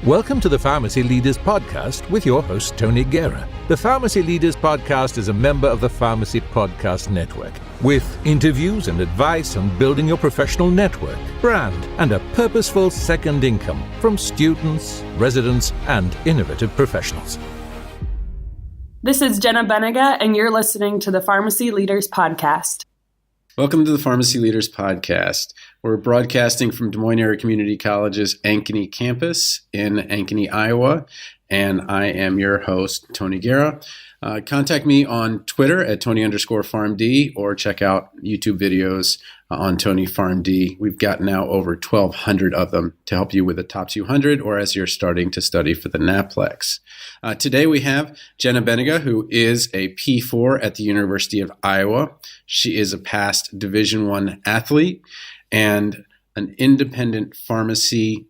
Welcome to the Pharmacy Leaders Podcast with your host, Tony Guerra. The Pharmacy Leaders Podcast is a member of the Pharmacy Podcast Network, with interviews and advice on building your professional network, brand, and a purposeful second income from students, residents, and innovative professionals. This is Jenna Beninga, and you're listening to the Pharmacy Leaders Podcast. Welcome to the Pharmacy Leaders Podcast. We're broadcasting from Des Moines Area Community College's Ankeny campus in Ankeny, Iowa, and I am your host, Tony Guerra. Contact me on Twitter at Tony_PharmD or check out YouTube videos on Tony PharmD. We've got now over 1,200 of them to help you with the top 200 or as you're starting to study for the NapLex. Today we have Jenna Beninga, who is a P4 at the University of Iowa. She is a past Division I athlete and an independent pharmacy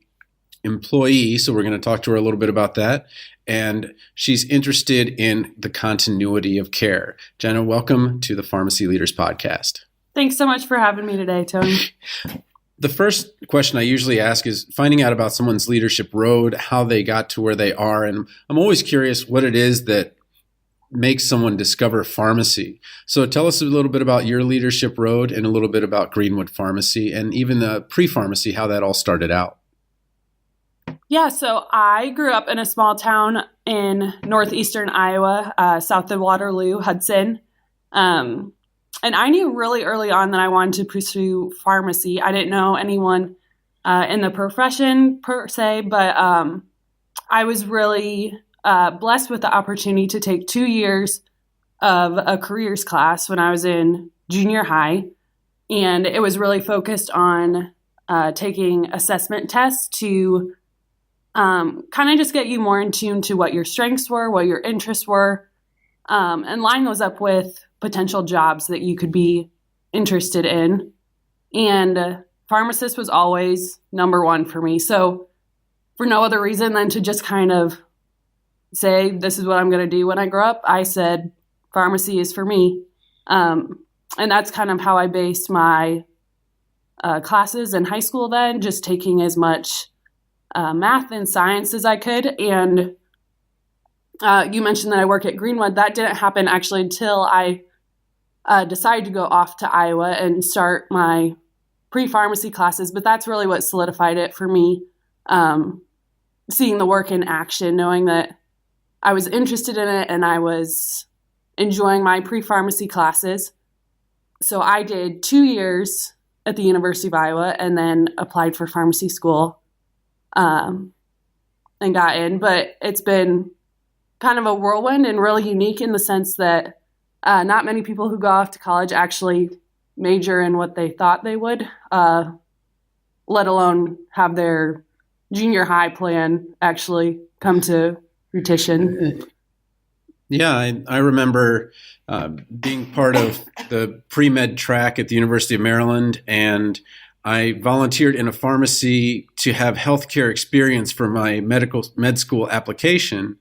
employee, so we're going to talk to her a little bit about that. And she's interested in the continuity of care. Jenna, welcome to the Pharmacy Leaders Podcast. Thanks so much for having me today, Tony. The first question I usually ask is finding out about someone's leadership road, how they got to where they are. And I'm always curious what it is that makes someone discover pharmacy. So tell us a little bit about your leadership road and a little bit about Greenwood Pharmacy and even the pre-pharmacy, how that all started out. Yeah, so I grew up in a small town in northeastern Iowa, south of Waterloo, Hudson. And I knew really early on that I wanted to pursue pharmacy. I didn't know anyone in the profession per se, but I was really blessed with the opportunity to take 2 years of a careers class when I was in junior high. And it was really focused on taking assessment tests to kind of just get you more in tune to what your strengths were, what your interests were, and line those up with potential jobs that you could be interested in. And pharmacist was always number one for me. So for no other reason than to just kind of say, this is what I'm going to do when I grow up, I said, pharmacy is for me. And that's kind of how I based my classes in high school then, just taking as much math and science as I could. And you mentioned that I work at Greenwood. That didn't happen actually until I decided to go off to Iowa and start my pre-pharmacy classes. But that's really what solidified it for me, seeing the work in action, knowing that I was interested in it and I was enjoying my pre-pharmacy classes. So I did 2 years at the University of Iowa and then applied for pharmacy school and got in. But it's been kind of a whirlwind and really unique in the sense that not many people who go off to college actually major in what they thought they would, let alone have their junior high plan actually come to fruition. Yeah, I remember being part of the pre-med track at the University of Maryland, and I volunteered in a pharmacy to have healthcare experience for my med school application,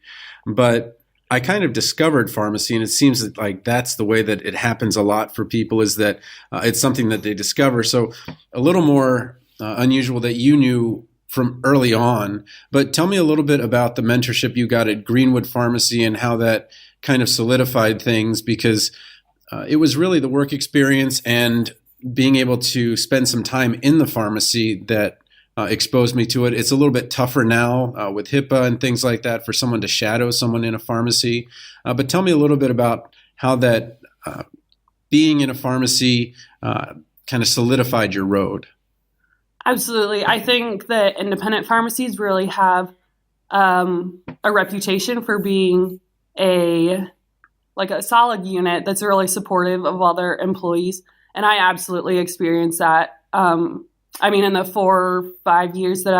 but I kind of discovered pharmacy, and it seems like that's the way that it happens a lot for people, is that it's something that they discover. So a little more unusual that you knew from early on, but tell me a little bit about the mentorship you got at Greenwood Pharmacy and how that kind of solidified things, because it was really the work experience and being able to spend some time in the pharmacy that exposed me to it. It's a little bit tougher now with HIPAA and things like that for someone to shadow someone in a pharmacy. But tell me a little bit about how that being in a pharmacy kind of solidified your road. Absolutely. I think that independent pharmacies really have a reputation for being a solid unit that's really supportive of other employees. And I absolutely experienced that. In the 4 or 5 years that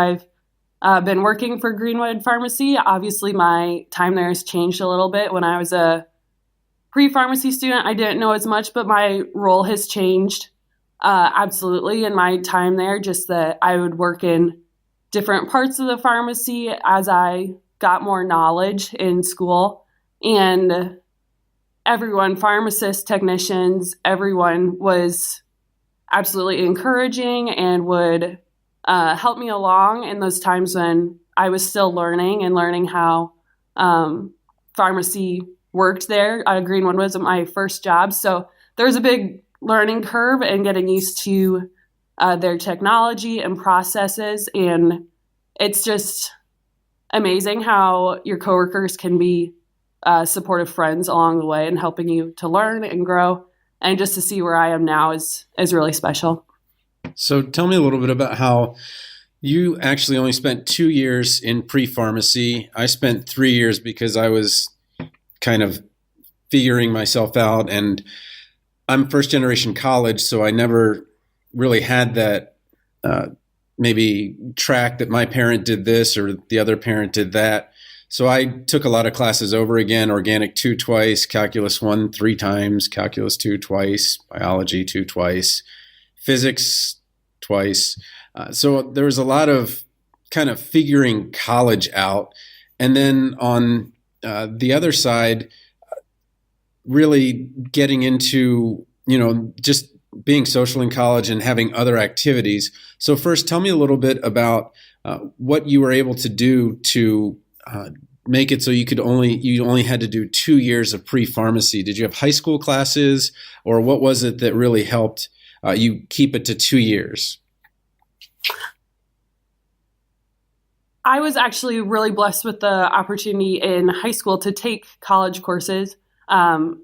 I've been working for Greenwood Pharmacy, obviously my time there has changed a little bit. When I was a pre-pharmacy student, I didn't know as much, but my role has changed absolutely in my time there, just that I would work in different parts of the pharmacy as I got more knowledge in school. And everyone, pharmacists, technicians, everyone was absolutely encouraging and would help me along in those times when I was still learning how pharmacy worked there. Greenwood was my first job. So there was a big learning curve and getting used to their technology and processes. And it's just amazing how your coworkers can be supportive friends along the way and helping you to learn and grow. And just to see where I am now is really special. So tell me a little bit about how you actually only spent 2 years in pre-pharmacy. I spent 3 years because I was kind of figuring myself out, and I'm first generation college, so I never really had that maybe track that my parent did this or the other parent did that. So I took a lot of classes over again, Organic 2 twice, Calculus 1 3 times, Calculus 2 twice, Biology 2 twice, Physics twice. So there was a lot of kind of figuring college out. And then on the other side, really getting into, just being social in college and having other activities. So first, tell me a little bit about what you were able to do to make it so you only had to do 2 years of pre-pharmacy. Did you have high school classes, or what was it that really helped you keep it to 2 years? I was actually really blessed with the opportunity in high school to take college courses,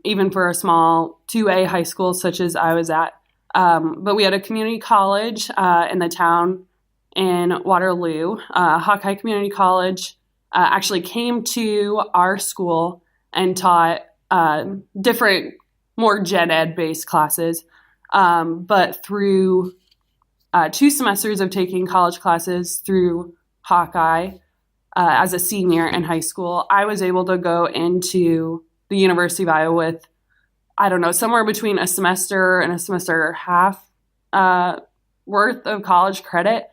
even for a small 2A high school such as I was at. But we had a community college in the town in Waterloo. Hawkeye Community College actually came to our school and taught different, more gen ed based classes. But through 2 semesters of taking college classes through Hawkeye as a senior in high school, I was able to go into the University of Iowa with, I don't know, somewhere between a semester and a semester and a half worth of college credit.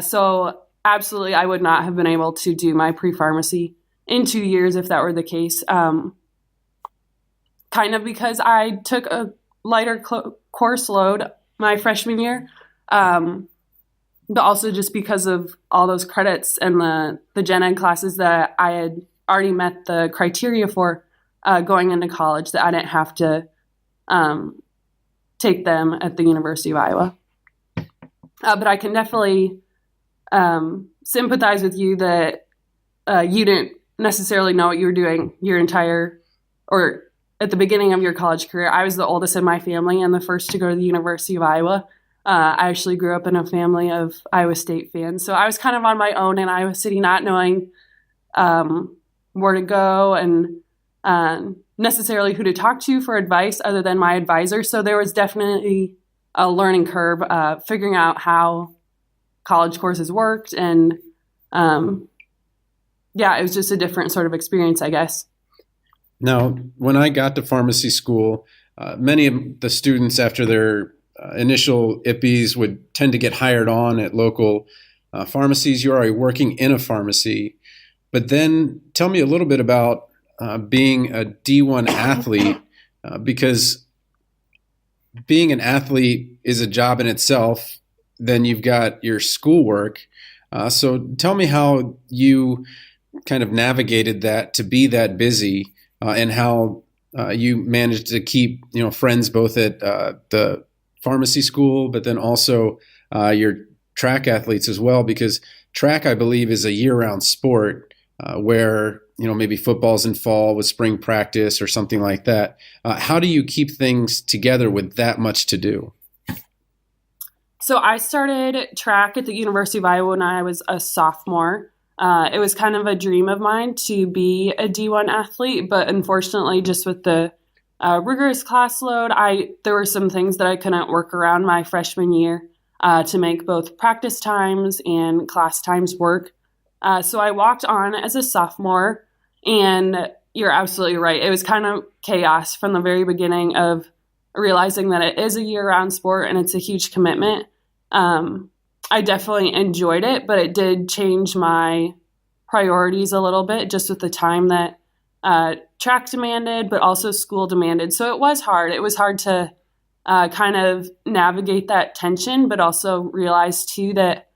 So absolutely, I would not have been able to do my pre-pharmacy in 2 years if that were the case. Kind of because I took a lighter course load my freshman year. But also just because of all those credits and the gen ed classes that I had already met the criteria for going into college, that I didn't have to take them at the University of Iowa. But I can definitely sympathize with you that you didn't necessarily know what you were doing or at the beginning of your college career. I was the oldest in my family and the first to go to the University of Iowa. I actually grew up in a family of Iowa State fans. So I was kind of on my own in Iowa City, not knowing where to go and necessarily who to talk to for advice other than my advisor. So there was definitely a learning curve, figuring out how college courses worked. And it was just a different sort of experience, I guess. Now, when I got to pharmacy school, many of the students after their initial APPEs would tend to get hired on at local pharmacies. You're already working in a pharmacy. But then tell me a little bit about being a D1 athlete, because being an athlete is a job in itself. Then you've got your schoolwork. So tell me how you kind of navigated that to be that busy, and how you managed to keep friends both at the pharmacy school, but then also your track athletes as well, because track, I believe, is a year-round sport where maybe football's in fall with spring practice or something like that. How do you keep things together with that much to do? So I started track at the University of Iowa when I was a sophomore. It was kind of a dream of mine to be a D1 athlete, but unfortunately, just with the rigorous class load, there were some things that I couldn't work around my freshman year to make both practice times and class times work. So I walked on as a sophomore, and you're absolutely right. It was kind of chaos from the very beginning of realizing that it is a year-round sport and it's a huge commitment. I definitely enjoyed it, but it did change my priorities a little bit just with the time that track demanded, but also school demanded. So it was hard. It was hard to kind of navigate that tension, but also realize too that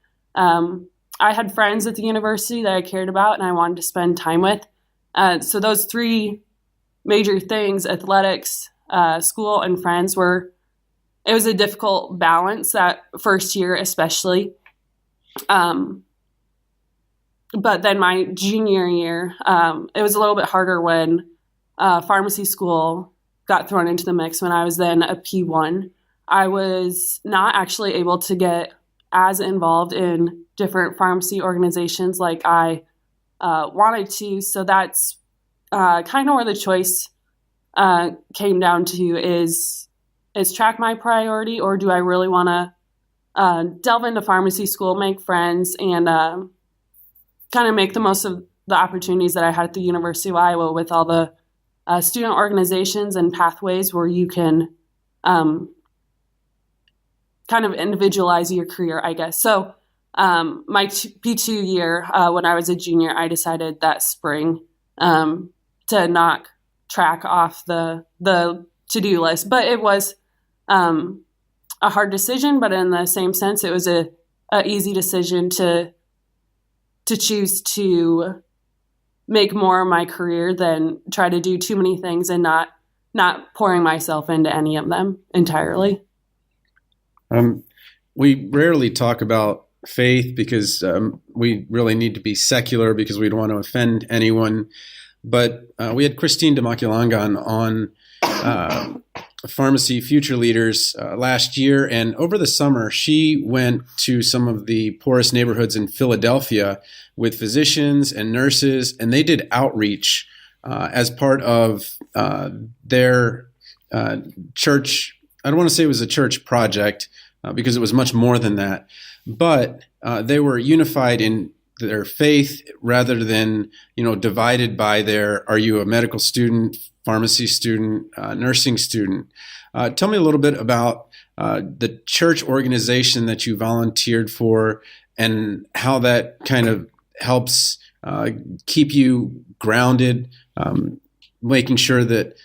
I had friends at the university that I cared about and I wanted to spend time with. So those three major things, athletics, school, and friends, it was a difficult balance that first year especially. But then my junior year, it was a little bit harder when pharmacy school got thrown into the mix. When I was then a P1, I was not actually able to get as involved in different pharmacy organizations like I wanted to. So that's kind of where the choice came down to is track my priority, or do I really want to delve into pharmacy school, make friends, and kind of make the most of the opportunities that I had at the University of Iowa with all the student organizations and pathways where you can kind of individualize your career, I guess. So my P2 year, when I was a junior, I decided that spring to knock track off the to-do list. But it was a hard decision, but in the same sense, it was a easy decision to choose to make more of my career than try to do too many things and not pouring myself into any of them entirely. We rarely talk about faith because we really need to be secular because we don't want to offend anyone. But we had Christine Demakilangan on Pharmacy Future Leaders last year. And over the summer, she went to some of the poorest neighborhoods in Philadelphia with physicians and nurses, and they did outreach as part of their church. I don't want to say it was a church project because it was much more than that. But they were unified in their faith rather than, divided by are you a medical student, pharmacy student, nursing student? Tell me a little bit about the church organization that you volunteered for and how that kind of helps keep you grounded, making sure that,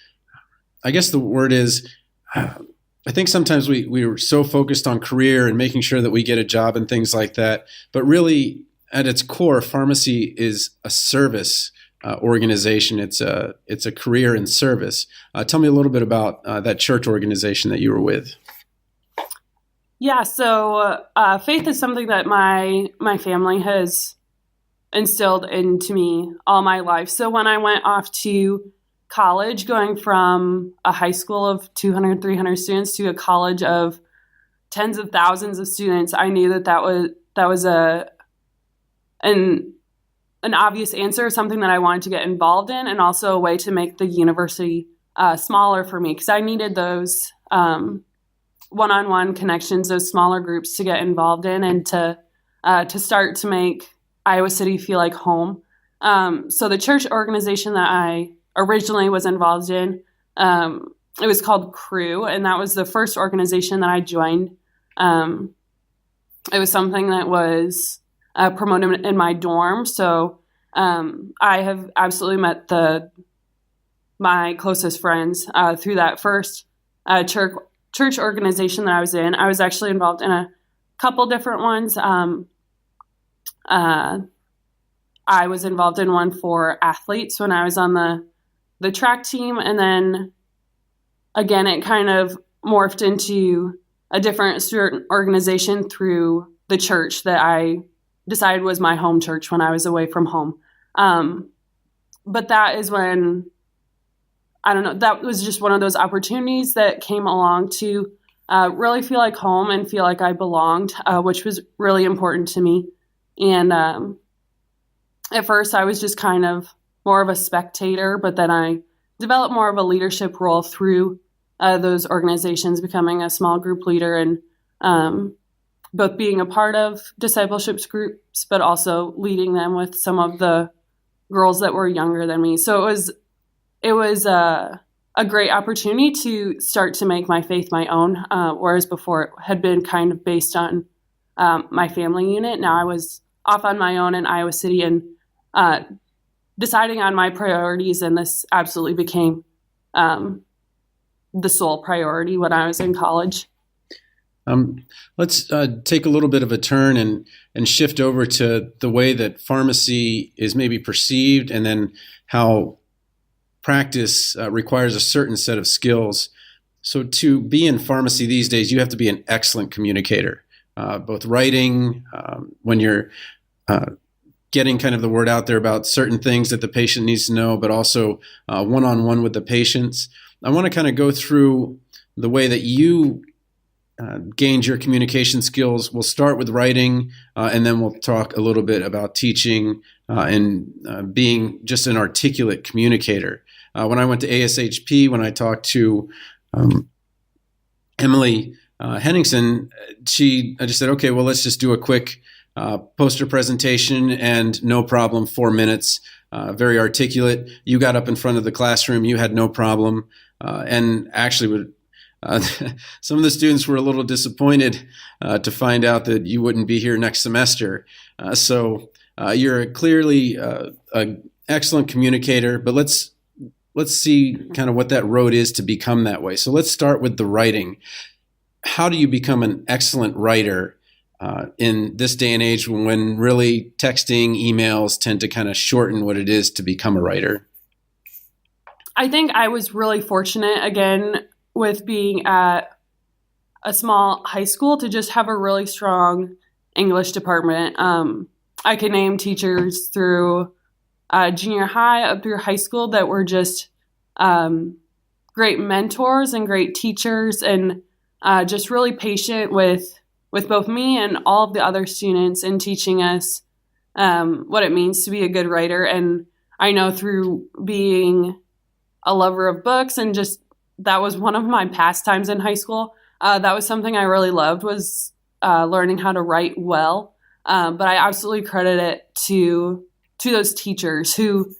I guess the word is, I think sometimes we were so focused on career and making sure that we get a job and things like that. But really, at its core, pharmacy is a service organization. It's a career in service. Tell me a little bit about that church organization that you were with. Yeah, so faith is something that my family has instilled into me all my life. So when I went off to college, going from a high school of 200, 300 students to a college of tens of thousands of students, I knew that was an obvious answer, something that I wanted to get involved in, and also a way to make the university smaller for me, because I needed those one-on-one connections, those smaller groups to get involved in, and to start to make Iowa City feel like home. So the church organization that I originally was involved in, it was called Crew, and that was the first organization that I joined. It was something that was promoted in my dorm, so I have absolutely met my closest friends through that first church organization that I was in. I was actually involved in a couple different ones. I was involved in one for athletes when I was on the track team, and then again, it kind of morphed into a different student organization through the church that I decided was my home church when I was away from home. But that is when, I don't know, that was just one of those opportunities that came along to really feel like home and feel like I belonged, which was really important to me. And at first I was just kind of more of a spectator, but then I developed more of a leadership role through those organizations, becoming a small group leader and both being a part of discipleship groups, but also leading them with some of the girls that were younger than me. So it was a great opportunity to start to make my faith my own, whereas before it had been kind of based on my family unit. Now I was off on my own in Iowa City and deciding on my priorities, and this absolutely became the sole priority when I was in college. Let's take a little bit of a turn and shift over to the way that pharmacy is maybe perceived, and then how practice requires a certain set of skills. So to be in pharmacy these days, you have to be an excellent communicator, both writing, when you're getting kind of the word out there about certain things that the patient needs to know, but also one-on-one with the patients. I want to kind of go through the way that you gained your communication skills. We'll start with writing, and then we'll talk a little bit about teaching and being just an articulate communicator. When I went to ASHP, when I talked to Emily Henningsen, I just said, okay, well, let's just do a quick poster presentation, and no problem, 4 minutes, very articulate. You got up in front of the classroom, you had no problem, and actually some of the students were a little disappointed to find out that you wouldn't be here next semester. So you're clearly an excellent communicator, but let's see kind of what that road is to become that way. So let's start with the writing. How do you become an excellent writer in this day and age when really texting, emails tend to kind of shorten what it is to become a writer? I think I was really fortunate, again, with being at a small high school, to just have a really strong English department. I could name teachers through junior high up through high school that were just great mentors and great teachers, and just really patient with both me and all of the other students in teaching us what it means to be a good writer. And I know through being a lover of books, and just that was one of my pastimes in high school. That was something I really loved, was learning how to write well. But I absolutely credit it to those teachers who,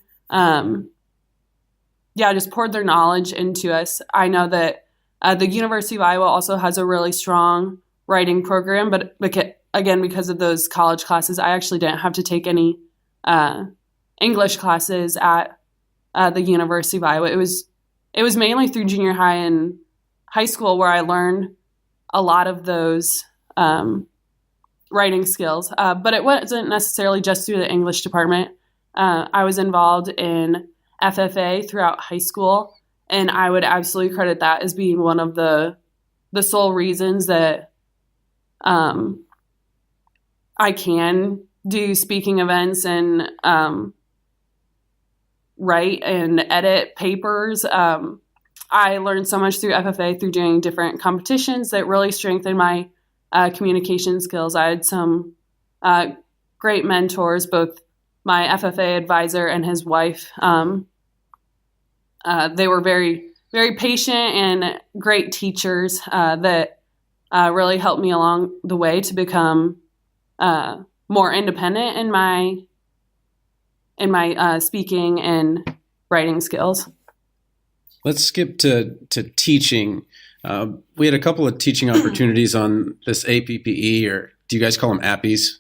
just poured their knowledge into us. I know that the University of Iowa also has a really strong writing program, but because of those college classes, I actually didn't have to take any English classes at the University of Iowa. It was mainly through junior high and high school where I learned a lot of those writing skills. But it wasn't necessarily just through the English department. I was involved in FFA throughout high school, and I would absolutely credit that as being one of the sole reasons that I can do speaking events and write and edit papers. I learned so much through FFA through doing different competitions that really strengthened my communication skills. I had some great mentors, both my FFA advisor and his wife. They were very, very patient and great teachers that really helped me along the way to become more independent in my speaking and writing skills. Let's skip to teaching. We had a couple of teaching opportunities on this APPE, or do you guys call them APPEs?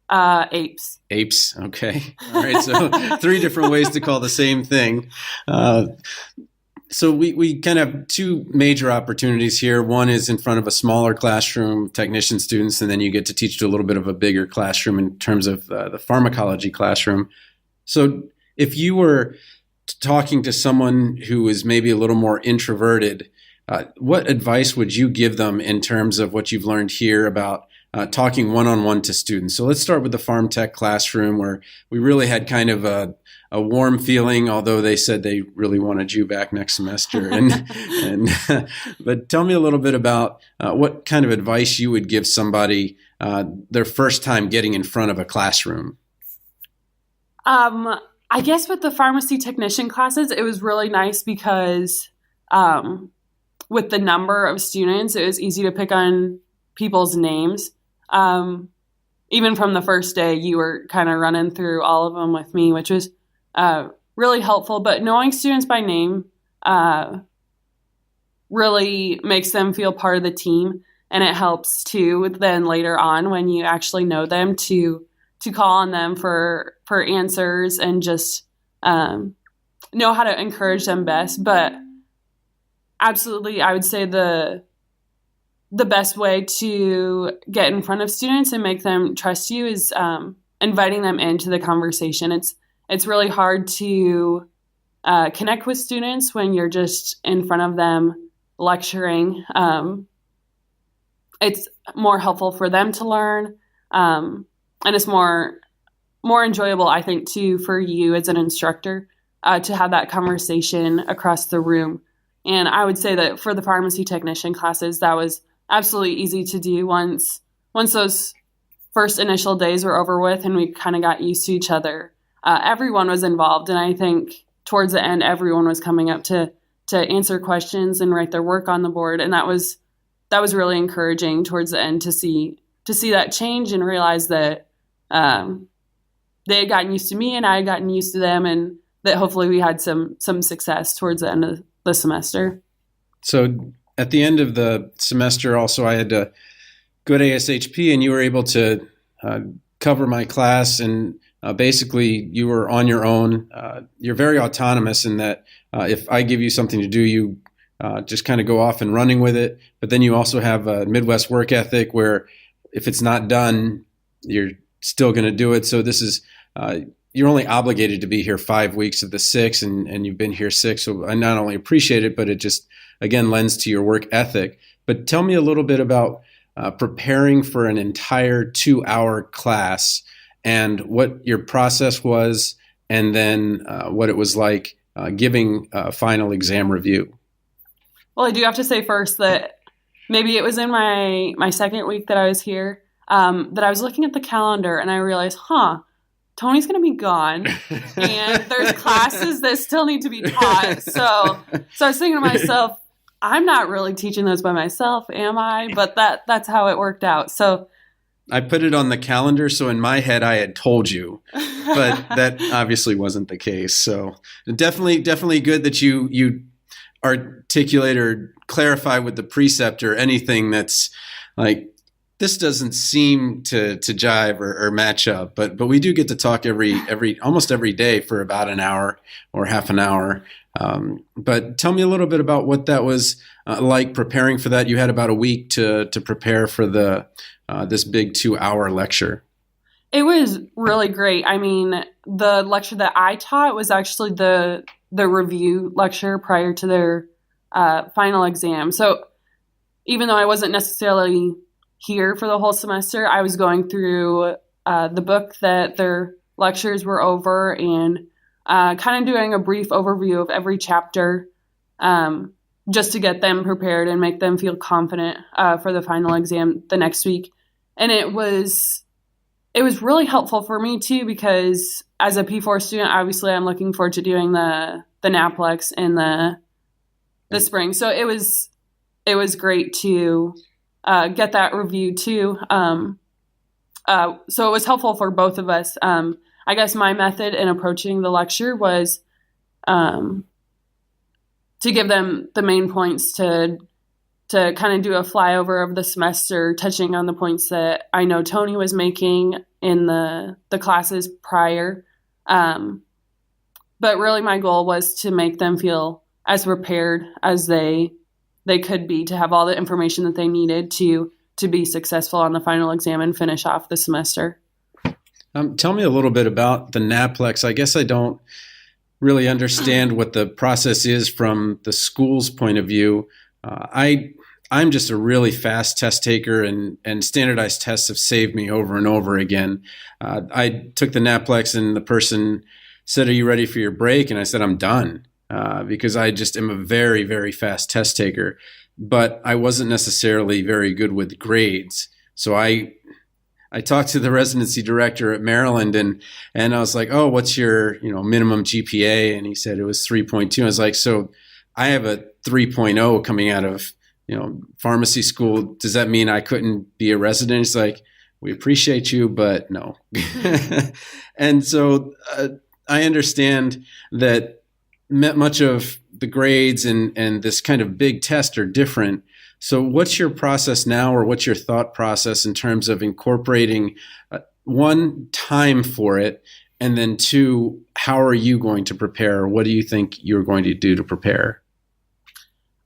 APPEs. APPEs, okay. All right, so 3 different ways to call the same thing. So we kind of have 2 major opportunities here. One is in front of a smaller classroom, technician students, and then you get to teach to a little bit of a bigger classroom in terms of the pharmacology classroom. So if you were talking to someone who is maybe a little more introverted, what advice would you give them in terms of what you've learned here about talking one-on-one to students? So let's start with the pharm tech classroom, where we really had kind of a warm feeling, although they said they really wanted you back next semester. But tell me a little bit about what kind of advice you would give somebody their first time getting in front of a classroom. I guess with the pharmacy technician classes, it was really nice because with the number of students, it was easy to pick on people's names. Even from the first day, you were kind of running through all of them with me, which was really helpful. But knowing students by name really makes them feel part of the team, and it helps too then later on when you actually know them to call on them for answers and just know how to encourage them best. But absolutely, I would say the the best way to get in front of students and make them trust you is inviting them into the conversation. It's really hard to connect with students when you're just in front of them lecturing. It's more helpful for them to learn, and it's more enjoyable, I think, too, for you as an instructor to have that conversation across the room. And I would say that for the pharmacy technician classes, that was absolutely easy to do once those first initial days were over with and we kind of got used to each other. Everyone was involved, and I think towards the end, everyone was coming up to answer questions and write their work on the board, and that was really encouraging towards the end to see that change and realize that they had gotten used to me and I had gotten used to them, and that hopefully we had some success towards the end of the semester. So at the end of the semester, also, I had to go to ASHP, and you were able to cover my class, and basically you were on your own. You're very autonomous in that if I give you something to do, you just kind of go off and running with it. But then you also have a Midwest work ethic where if it's not done, you're still going to do it. So this is you're only obligated to be here 5 weeks of the 6, and you've been here 6. So I not only appreciate it, but it just, again, lends to your work ethic. But tell me a little bit about preparing for an entire 2-hour class and what your process was, and then what it was like giving a final exam review. Well, I do have to say first that maybe it was in my second week that I was here that I was looking at the calendar and I realized, Tony's going to be gone, and there's classes that still need to be taught. So I was thinking to myself, I'm not really teaching those by myself, am I? But that's how it worked out. So I put it on the calendar, so in my head I had told you, but that obviously wasn't the case. So definitely good that you articulate or clarify with the preceptor anything that's like, this doesn't seem to jive or match up, but we do get to talk almost every day for about an hour or half an hour. But tell me a little bit about what that was like preparing for that. You had about a week to prepare for this big 2-hour lecture. It was really great. I mean, the lecture that I taught was actually the review lecture prior to their final exam. So even though I wasn't necessarily here for the whole semester, I was going through the book that their lectures were over and kind of doing a brief overview of every chapter just to get them prepared and make them feel confident for the final exam the next week. And it was really helpful for me too, because as a P4 student, obviously I'm looking forward to doing the NapLex in the spring. So it was great to get that review too. So it was helpful for both of us. I guess my method in approaching the lecture was to give them the main points to kind of do a flyover of the semester, touching on the points that I know Tony was making in the classes prior. But really my goal was to make them feel as prepared as they could be, to have all the information that they needed to be successful on the final exam and finish off the semester. Tell me a little bit about the NapLex. I guess I don't really understand what the process is from the school's point of view. I'm just a really fast test taker, and standardized tests have saved me over and over again. I took the NapLex and the person said, "Are you ready for your break?" And I said, "I'm done," because I just am a very, very fast test taker. But I wasn't necessarily very good with grades. So I talked to the residency director at Maryland, and I was like, "Oh, what's your minimum GPA?" And he said it was 3.2. I was like, "So I have a 3.0 coming out of pharmacy school. Does that mean I couldn't be a resident?" He's like, "We appreciate you, but no." And so I understand that much of the grades and this kind of big test are different. So what's your process now, or what's your thought process in terms of incorporating one, time for it, and then two, how are you going to prepare? What do you think you're going to do to prepare?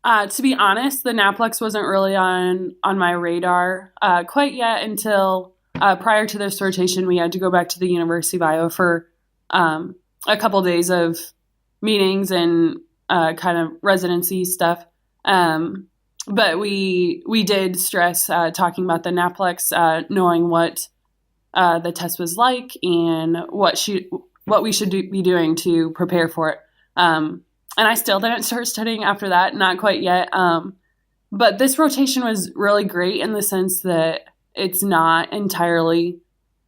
To be honest, the NapLex wasn't really on my radar quite yet until prior to this rotation. We had to go back to the University of Iowa for a couple days of meetings and kind of residency stuff. But we did stress talking about the NapLex, knowing what the test was like and what we should be doing to prepare for it. And I still didn't start studying after that, not quite yet. But this rotation was really great in the sense that it's not entirely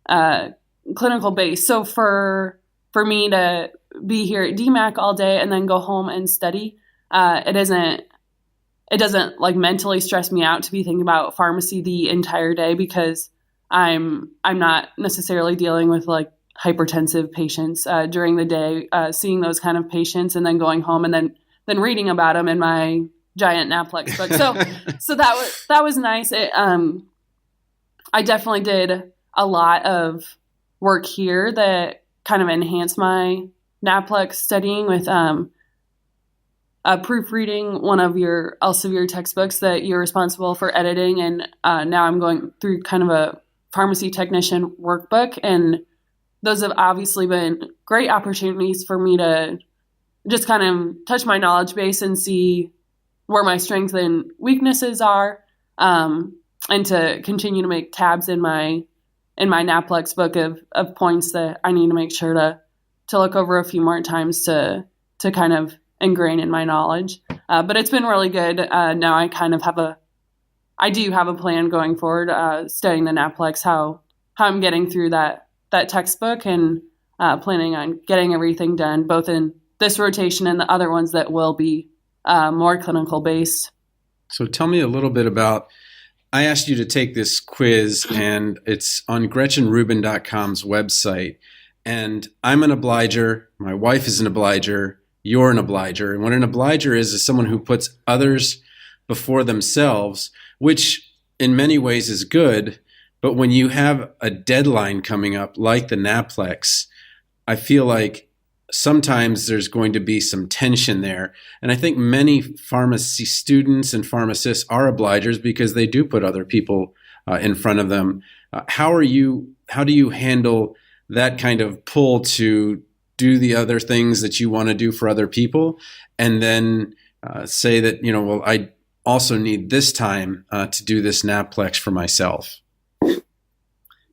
clinical based. So for me to be here at DMAC all day and then go home and study, it doesn't like mentally stress me out to be thinking about pharmacy the entire day, because I'm not necessarily dealing with like hypertensive patients during the day, seeing those kind of patients and then going home and then reading about them in my giant NapLex book. So that was nice. I definitely did a lot of work here that kind of enhanced my NapLex studying with proofreading one of your Elsevier textbooks that you're responsible for editing. And now I'm going through kind of a pharmacy technician workbook, and those have obviously been great opportunities for me to just kind of touch my knowledge base and see where my strengths and weaknesses are, and to continue to make tabs in my NapLex book of points that I need to make sure to look over a few more times to kind of ingrain in my knowledge. But it's been really good. Now I kind of I do have a plan going forward, studying the NapLex, how I'm getting through that textbook, and planning on getting everything done, both in this rotation and the other ones that will be more clinical based. So tell me a little bit about, I asked you to take this quiz, and it's on GretchenRubin.com's website. And I'm an obliger. My wife is an obliger. You're an obliger. And what an obliger is someone who puts others before themselves, which in many ways is good. But when you have a deadline coming up like the NapLex, I feel like sometimes there's going to be some tension there. And I think many pharmacy students and pharmacists are obligers because they do put other people in front of them. How do you handle that kind of pull to do the other things that you want to do for other people, and then say that, well, I also need this time to do this NapLex for myself?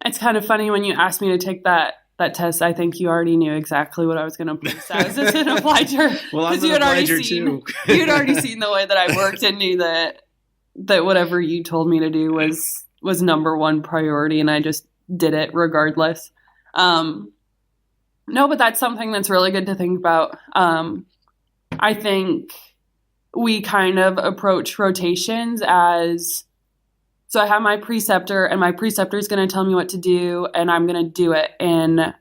It's kind of funny when you asked me to take that test. I think you already knew exactly what I was going to place as an obliger. Well, I'm an obliger too. You had already seen the way that I worked and knew that whatever you told me to do was number one priority, and I just did it regardless. No, but that's something that's really good to think about. I think we kind of approach rotations as, so I have my preceptor, and my preceptor is going to tell me what to do, and I'm going to do it and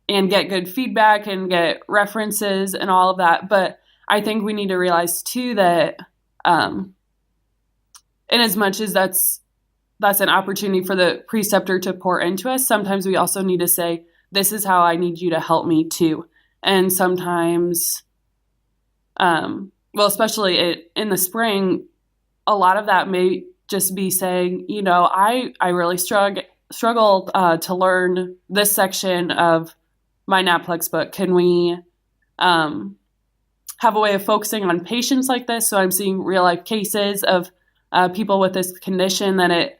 get good feedback and get references and all of that. But I think we need to realize too that in as much as that's an opportunity for the preceptor to pour into us, sometimes we also need to say, this is how I need you to help me too. And sometimes, especially in the spring, a lot of that may just be saying, I really struggled to learn this section of my NapLex book. Can we have a way of focusing on patients like this? So I'm seeing real life cases of people with this condition, that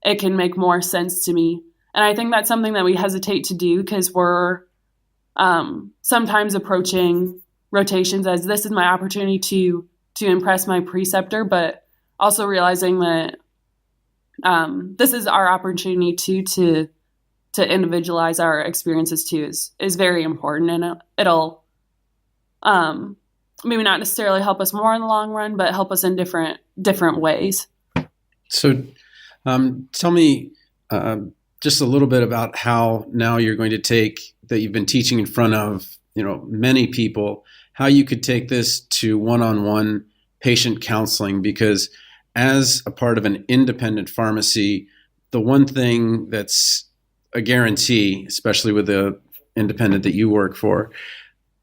it can make more sense to me. And I think that's something that we hesitate to do because we're sometimes approaching rotations as, this is my opportunity to impress my preceptor, but also realizing that this is our opportunity to individualize our experiences too is very important, and it'll maybe not necessarily help us more in the long run, but help us in different ways. So tell me just a little bit about how now you're going to take that you've been teaching in front of many people, how you could take this to one-on-one patient counseling, because as a part of an independent pharmacy, the one thing that's a guarantee, especially with the independent that you work for,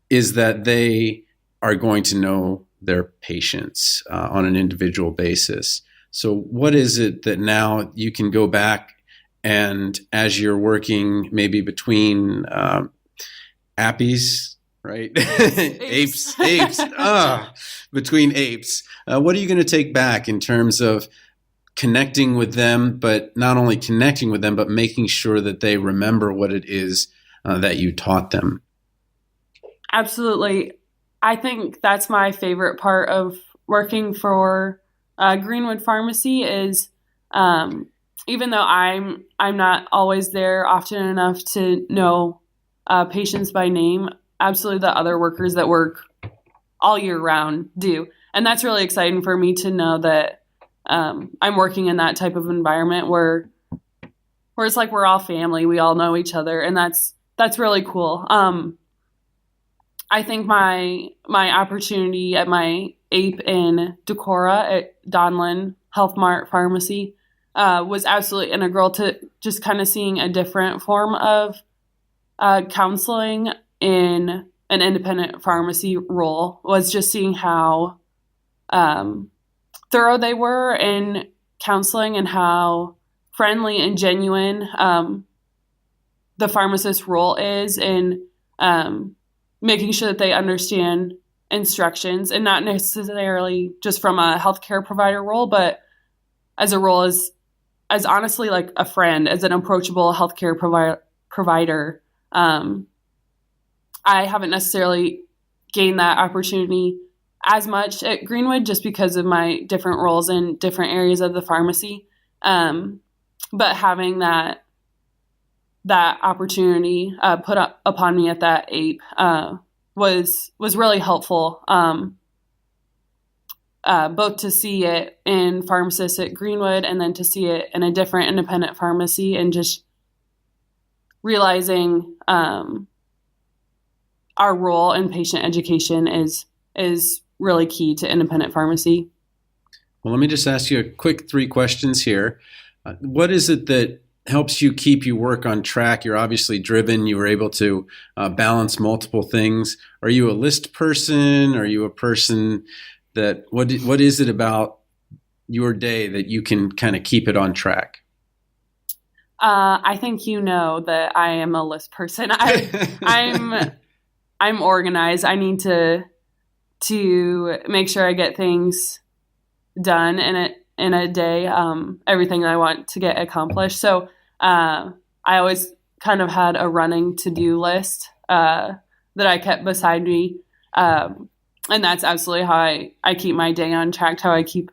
is that they are going to know their patients on an individual basis. So what is it that now you can go back and as you're working maybe between APPEs, right? APPEs. Between APPEs. What are you going to take back in terms of connecting with them, but not only connecting with them, but making sure that they remember what it is that you taught them? Absolutely. I think that's my favorite part of working for Greenwood Pharmacy is even though I'm not always there often enough to know patients by name, absolutely the other workers that work all year round do. And that's really exciting for me to know that I'm working in that type of environment where it's like we're all family, we all know each other, and that's really cool. I think my opportunity at my APPE in Decorah at Donlin Health Mart Pharmacy was absolutely integral to just kind of seeing a different form of counseling in an independent pharmacy role, was just seeing how thorough they were in counseling and how friendly and genuine the pharmacist's role is in making sure that they understand instructions, and not necessarily just from a healthcare provider role, but as a role as honestly like a friend, as an approachable healthcare provider. I haven't necessarily gained that opportunity as much at Greenwood just because of my different roles in different areas of the pharmacy. But having that opportunity put up upon me at that APPE was really helpful. Both to see it in pharmacists at Greenwood and then to see it in a different independent pharmacy, and just realizing our role in patient education is really key to independent pharmacy. Well, let me just ask you a quick 3 questions here. What is it that helps you keep your work on track? You're obviously driven. You were able to balance multiple things. Are you a list person? Are you a person that, what is it about your day that you can kind of keep it on track? I think you know that I am a list person. I'm organized. I need to make sure I get things done in a day, everything that I want to get accomplished. So I always kind of had a running to-do list that I kept beside me. And that's absolutely how I keep my day on track, how I keep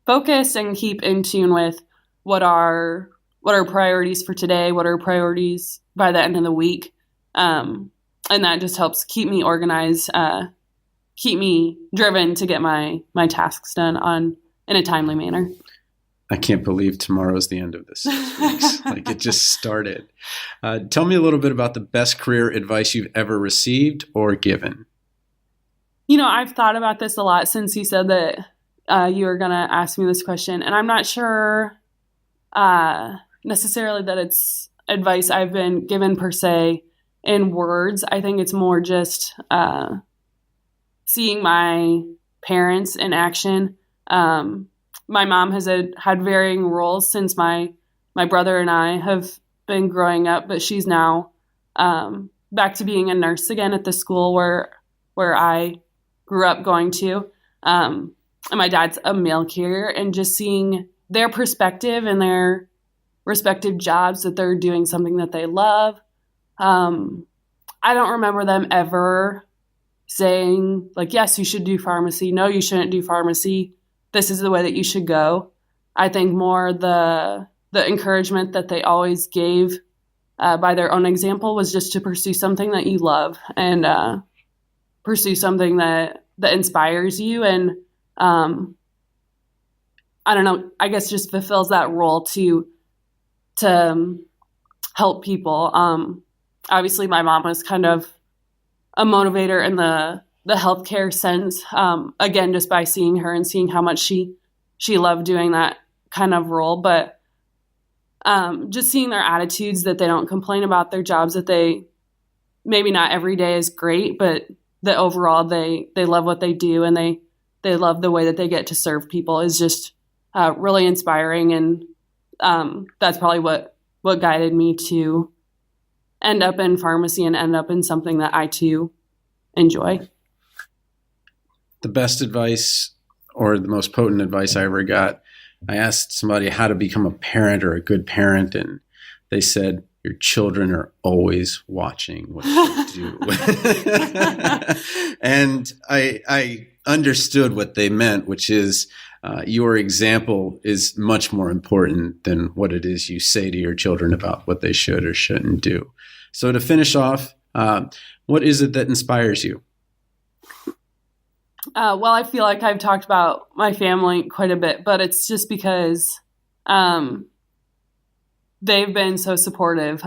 focused and keep in tune with what are priorities for today, what are priorities by the end of the week. And that just helps keep me organized, keep me driven to get my tasks done in a timely manner. I can't believe tomorrow's the end of this 6 weeks. Like, it just started. Tell me a little bit about the best career advice you've ever received or given. I've thought about this a lot since you said that you were going to ask me this question, and I'm not sure necessarily that it's advice I've been given per se in words. I think it's more just seeing my parents in action. My mom has had varying roles since my brother and I have been growing up, but she's now back to being a nurse again at the school where I grew up going to. And my dad's a mail carrier, and just seeing their perspective and their respective jobs, that they're doing something that they love. I don't remember them ever saying, like, yes, you should do pharmacy. No, you shouldn't do pharmacy. This is the way that you should go. I think more the encouragement that they always gave by their own example was just to pursue something that you love and pursue something that inspires you. And I don't know, I guess just fulfills that role to help people. Obviously, my mom was kind of a motivator in the healthcare sense. Again, just by seeing her and seeing how much she loved doing that kind of role. But just seeing their attitudes, that they don't complain about their jobs, that they maybe not every day is great, but that overall they love what they do, and they love the way that they get to serve people is just really inspiring. And that's probably what guided me to end up in pharmacy and end up in something that I too enjoy. The best advice, or the most potent advice I ever got, I asked somebody how to become a parent or a good parent, and they said, your children are always watching what you do. And I understood what they meant, which is your example is much more important than what it is you say to your children about what they should or shouldn't do. So to finish off, what is it that inspires you? Well, I feel like I've talked about my family quite a bit, but it's just because they've been so supportive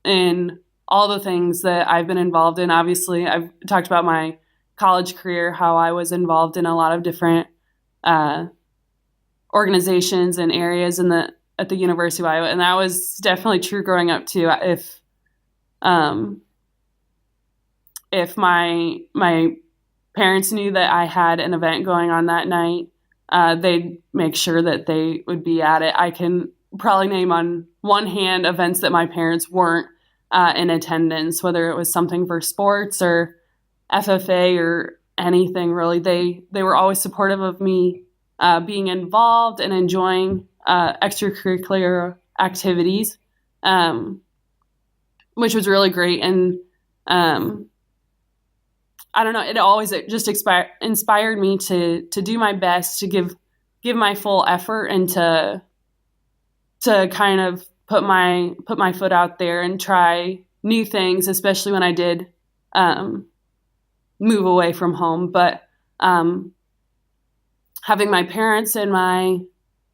in all the things that I've been involved in. Obviously, I've talked about my college career, how I was involved in a lot of different organizations and areas at the University of Iowa, and that was definitely true growing up too. If my parents knew that I had an event going on that night, they'd make sure that they would be at it. I can probably name on one hand events that my parents weren't in attendance, whether it was something for sports or FFA or anything really. They were always supportive of me being involved and enjoying extracurricular activities, which was really great. And I don't know, it always just inspired me to do my best, to give my full effort, and to kind of put my foot out there and try new things, especially when I did move away from home. But having my parents in my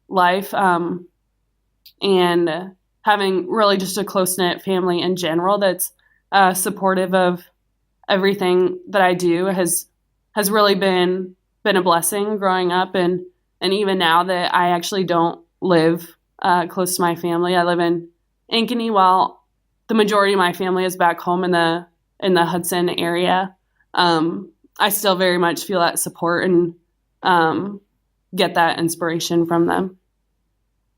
life and having really just a close-knit family in general that's supportive of everything that I do has really been a blessing growing up. And even now that I actually don't live close to my family, I live in Ankeny, while the majority of my family is back home in the Hudson area. I still very much feel that support and get that inspiration from them.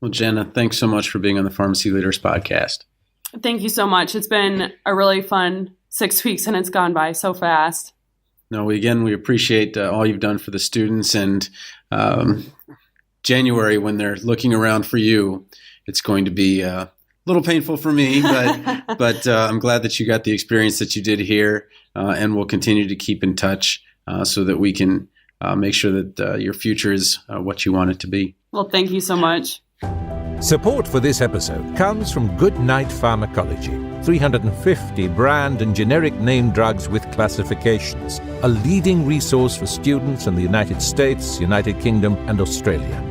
Well, Jenna, thanks so much for being on the Pharmacy Leaders Podcast. Thank you so much. It's been a really fun 6 weeks, and it's gone by so fast. No, we appreciate all you've done for the students, and January, when they're looking around for you, it's going to be a little painful for me, but I'm glad that you got the experience that you did here, and we'll continue to keep in touch so that we can make sure that your future is what you want it to be. Well, thank you so much. Support for this episode comes from Goodnight Pharmacology, 350 brand and generic name drugs with classifications, a leading resource for students in the United States, United Kingdom, and Australia.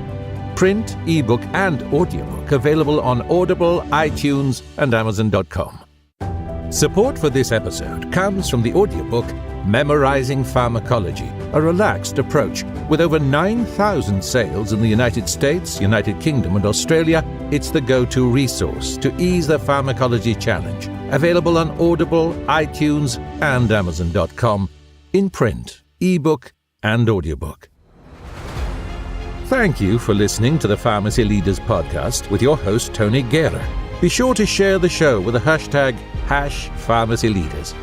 Print, ebook, and audiobook available on Audible, iTunes, and Amazon.com. Support for this episode comes from the audiobook Memorizing Pharmacology, a relaxed approach. With over 9,000 sales in the United States, United Kingdom, and Australia, it's the go-to resource to ease the pharmacology challenge. Available on Audible, iTunes, and Amazon.com, in print, ebook, and audiobook. Thank you for listening to the Pharmacy Leaders Podcast with your host, Tony Guerra. Be sure to share the show with the hashtag #PharmacyLeaders.